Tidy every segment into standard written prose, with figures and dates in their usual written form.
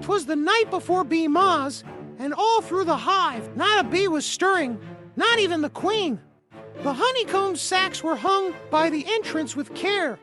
'Twas the night before bee ma's, and all through the hive, not a bee was stirring, not even the queen. The honeycomb sacks were hung by the entrance with care,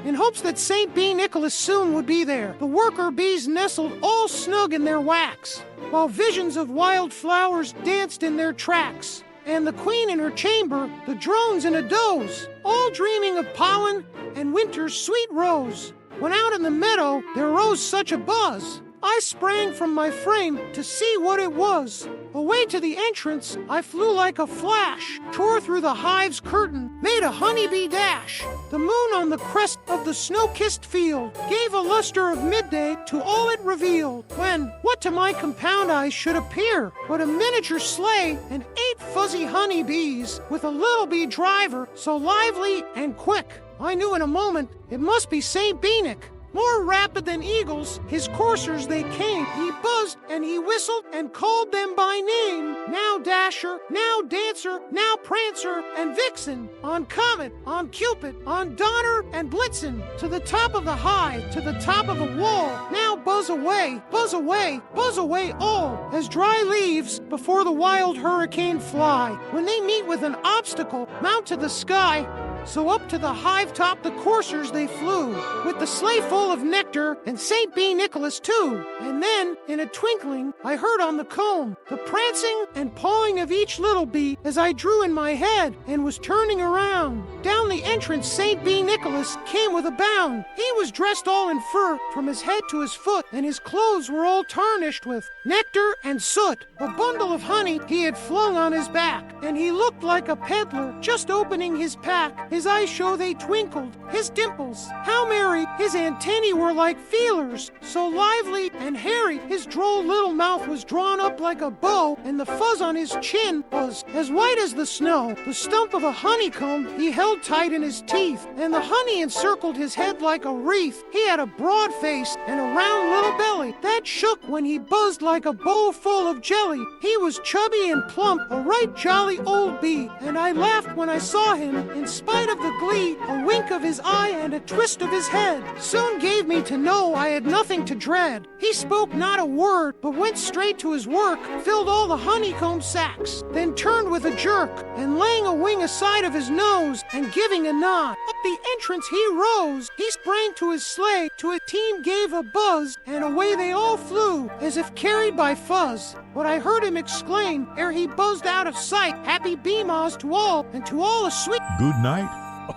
in hopes that St. Bee Nicholas soon would be there. The worker bees nestled all snug in their wax, while visions of wildflowers danced in their tracks. And the queen in her chamber, the drones in a doze, all dreaming of pollen and winter's sweet rose. When out in the meadow there rose such a buzz, I sprang from my frame to see what it was. Away to the entrance I flew like a flash, tore through the hive's curtain, made a honeybee dash. The moon on the crest of the snow-kissed field gave a luster of midday to all it revealed, when what to my compound eyes should appear but a miniature sleigh and 8 fuzzy honeybees, with a little bee driver so lively and quick. I knew in a moment it must be St. Beenick. More rapid than eagles, his coursers they came. He buzzed and he whistled and called them by name. Now Dasher, now Dancer, now Prancer and Vixen. On Comet, on Cupid, on Donner and Blitzen. To the top of the hive, to the top of the wall. Now buzz away, buzz away, buzz away all, as dry leaves before the wild hurricane fly. When they meet with an obstacle, mount to the sky. So up to the hive top the coursers they flew, with the sleigh full of nectar and St. Bee Nicholas too. And then, in a twinkling, I heard on the comb the prancing and pawing of each little bee as I drew in my head and was turning around. Down the entrance St. Bee Nicholas came with a bound. He was dressed all in fur from his head to his foot, and his clothes were all tarnished with nectar and soot. A bundle of honey he had flung on his back, and he looked like a peddler just opening his pack. His eyes show they twinkled, his dimples, how merry, his antennae were like feelers, so lively and hairy, his droll little mouth was drawn up like a bow, and the fuzz on his chin was as white as the snow. The stump of a honeycomb he held tight in his teeth, and the honey encircled his head like a wreath. He had a broad face and a round little belly that shook when he buzzed like a bowl full of jelly. He was chubby and plump, a right jolly old bee, and I laughed when I saw him, in spite of the glee. A wink of his eye and a twist of his head soon gave me to know I had nothing to dread. He spoke not a word, but went straight to his work, filled all the honeycomb sacks, then turned with a jerk, and laying a wing aside of his nose, and giving a nod, up the entrance he rose. He sprang to his sleigh, to a team gave a buzz, and away they all flew, as if carried by fuzz. But I heard him exclaim, ere he buzzed out of sight, "Happy Bee-Mas to all, and to all a sweet good night."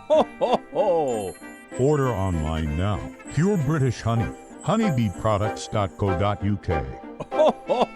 Ho, ho, ho! Order online now. Pure British honey. Honeybeeproducts.co.uk. Ho, ho,